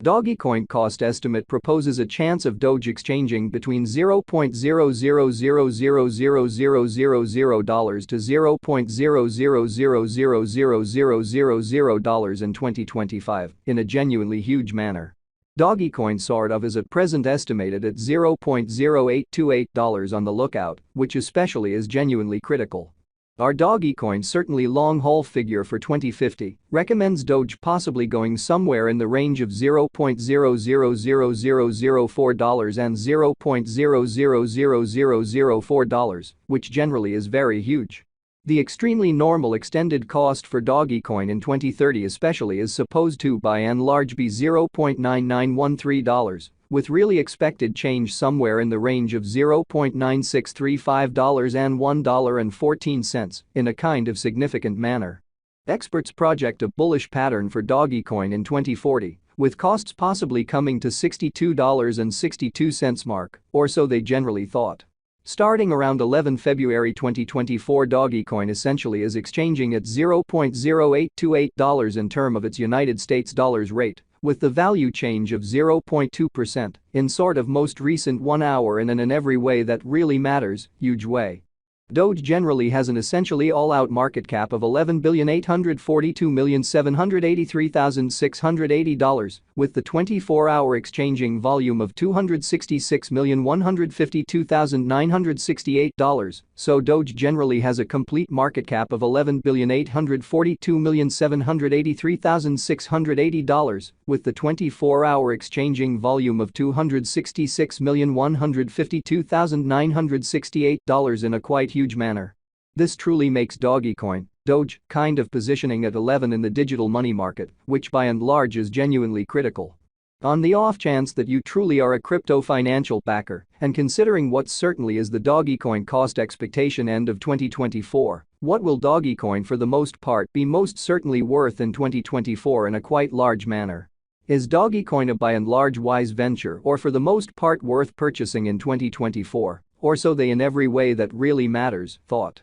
Dogecoin cost estimate proposes a chance of Doge exchanging between $0.0000000 to $0.0000000 in 2025 in a genuinely huge manner. Dogecoin sort of is at present estimated at $0.0828 on the lookout, which especially is genuinely critical. Our Dogecoin certainly long-haul figure for 2050 recommends Doge possibly going somewhere in the range of $0.0000004 and $0.0000004, which generally is very huge. The extremely normal extended cost for Dogecoin in 2030 especially is supposed to by and large be $0.9913, with really expected change somewhere in the range of $0.9635 and $1.14 in a kind of significant manner. Experts project a bullish pattern for Dogecoin in 2040, with costs possibly coming to $62.62 mark, or so they generally thought. Starting around 11 February 2024, Dogecoin essentially is exchanging at $0.0828 in term of its United States dollars rate, with the value change of 0.2% in sort of most recent 1 hour in an every way that really matters, huge way. Doge generally has an essentially all-out market cap of $11,842,783,680, with the 24-hour exchanging volume of $266,152,968, so Doge generally has a complete market cap of $11,842,783,680, with the 24-hour exchanging volume of $266,152,968 in a quite huge manner. This truly makes Dogecoin, Doge, kind of positioning at 11 in the digital money market, which by and large is genuinely critical. On the off chance that you truly are a crypto financial backer, and considering what certainly is the Dogecoin cost expectation end of 2024, what will Dogecoin for the most part be most certainly worth in 2024 in a quite large manner? Is Dogecoin a by and large wise venture or for the most part worth purchasing in 2024? Or so they in every way that really matters, thought.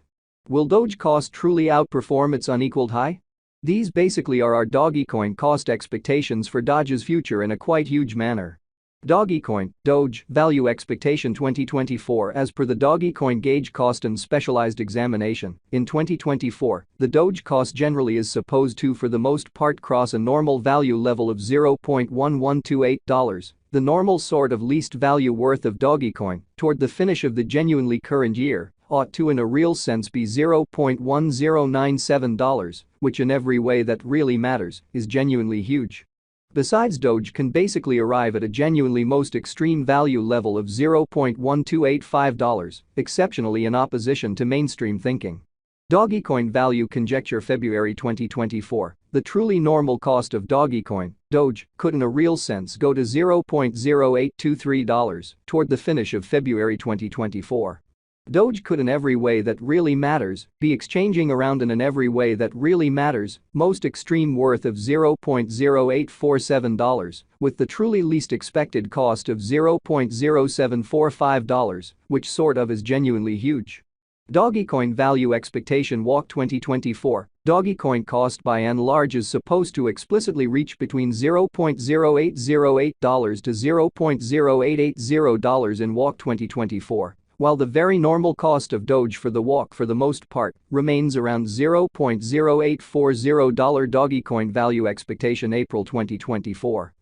Will Doge cost truly outperform its unequaled high? These basically are our Dogecoin cost expectations for Doge's future in a quite huge manner. Dogecoin, Doge, value expectation 2024 as per the Dogecoin gauge cost and specialized examination. In 2024, the Doge cost generally is supposed to for the most part cross a normal value level of $0.1128. The normal sort of least value worth of Dogecoin toward the finish of the genuinely current year ought to in a real sense be $0.1097, which in every way that really matters is genuinely huge. Besides, Doge can basically arrive at a genuinely most extreme value level of $0.1285, exceptionally in opposition to mainstream thinking. Dogecoin value conjecture February 2024, the truly normal cost of Dogecoin, Doge, could in a real sense go to $0.0823 toward the finish of February 2024. Doge could in every way that really matters be exchanging around in an every way that really matters most extreme worth of $0.0847, with the truly least expected cost of $0.0745, which sort of is genuinely huge. Dogecoin value expectation walk 2024, Dogecoin cost by and large is supposed to explicitly reach between $0.0808 to $0.0880 in walk 2024. While the very normal cost of Doge for the walk for the most part remains around $0.0840. Dogecoin value expectation April 2024.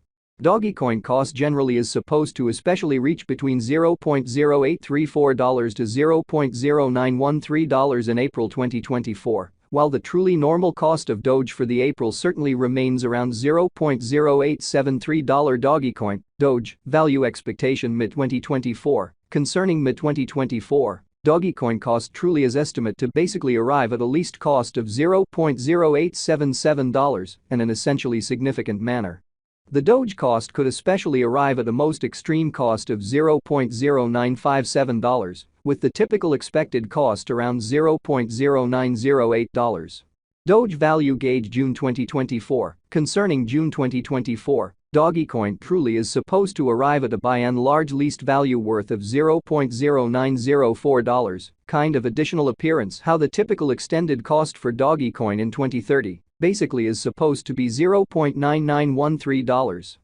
Dogecoin cost generally is supposed to especially reach between $0.0834 to $0.0913 in April 2024, while the truly normal cost of Doge for the April certainly remains around $0.0873. Dogecoin, Doge, value expectation mid-2024. Concerning mid-2024, Dogecoin cost truly is estimate to basically arrive at a least cost of $0.0877 in an essentially significant manner. The Doge cost could especially arrive at a most extreme cost of $0.0957, with the typical expected cost around $0.0908. Doge value gauge June 2024, concerning June 2024, Dogecoin truly is supposed to arrive at a by and large least value worth of $0.0904, kind of additional appearance how the typical extended cost for Dogecoin in 2030 basically is supposed to be $0.9913.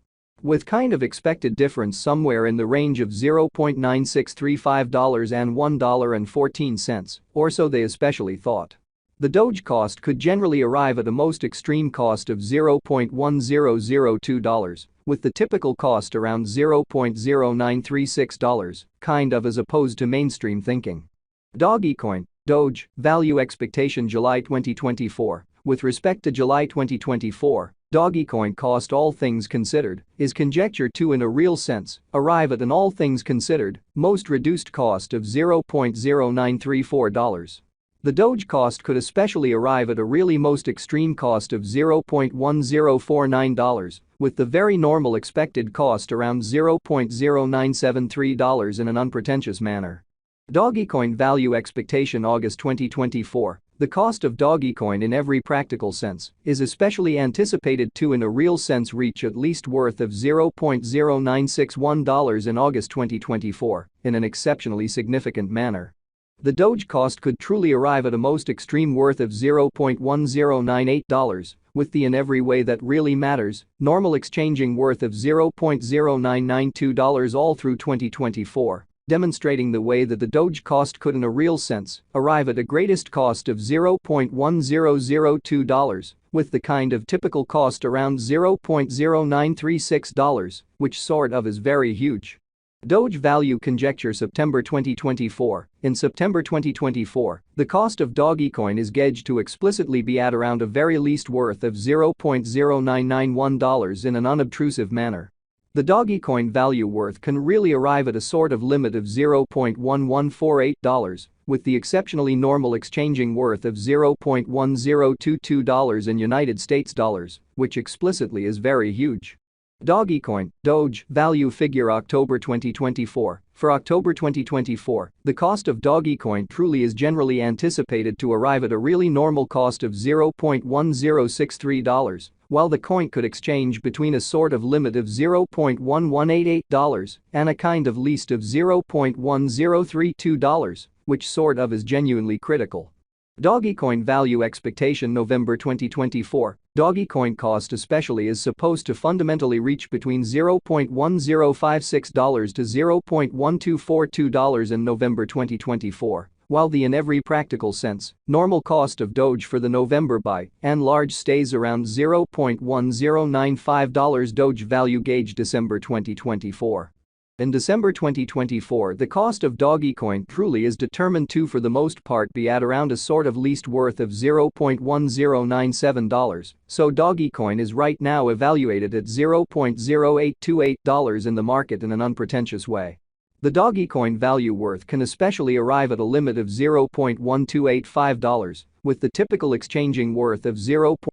with kind of expected difference somewhere in the range of $0.9635 and $1.14, or so they especially thought. The Doge cost could generally arrive at a most extreme cost of $0.1002, with the typical cost around $0.0936, kind of as opposed to mainstream thinking. Dogecoin, Doge, value expectation July 2024. With respect to July 2024, Dogecoin cost all things considered is conjectured to in a real sense arrive at an all things considered most reduced cost of $0.0934. The Doge cost could especially arrive at a really most extreme cost of $0.1049, with the very normal expected cost around $0.0973 in an unpretentious manner. Dogecoin value expectation August 2024. The cost of Dogecoin in every practical sense is especially anticipated to in a real sense reach at least worth of $0.0961 in August 2024 in an exceptionally significant manner. The Doge cost could truly arrive at a most extreme worth of $0.1098, with the in every way that really matters, normal exchanging worth of $0.0992 all through 2024, demonstrating the way that the Doge cost could in a real sense arrive at a greatest cost of $0.1002, with the kind of typical cost around $0.0936, which sort of is very huge. Doge value conjecture September 2024. In September 2024, the cost of Dogecoin is gauged to explicitly be at around a very least worth of $0.0991 in an unobtrusive manner. The Dogecoin value worth can really arrive at a sort of limit of $0.1148, with the exceptionally normal exchanging worth of $0.1022 in United States dollars, which explicitly is very huge. Dogecoin, Doge, value figure October 2024. For October 2024, the cost of Dogecoin truly is generally anticipated to arrive at a really normal cost of $0.1063, while the coin could exchange between a sort of limit of $0.1188 and a kind of least of $0.1032, which sort of is genuinely critical. Dogecoin value expectation November 2024. Dogecoin cost especially is supposed to fundamentally reach between $0.1056 to $0.1242 in November 2024, while the in every practical sense, normal cost of Doge for the November buy and large stays around $0.1095 Doge value gauge December 2024. In December 2024, the cost of Dogecoin truly is determined to for the most part be at around a sort of least worth of $0.1097, so Dogecoin is right now evaluated at $0.0828 in the market in an unpretentious way. The Dogecoin value worth can especially arrive at a limit of $0.1285, with the typical exchanging worth of $0.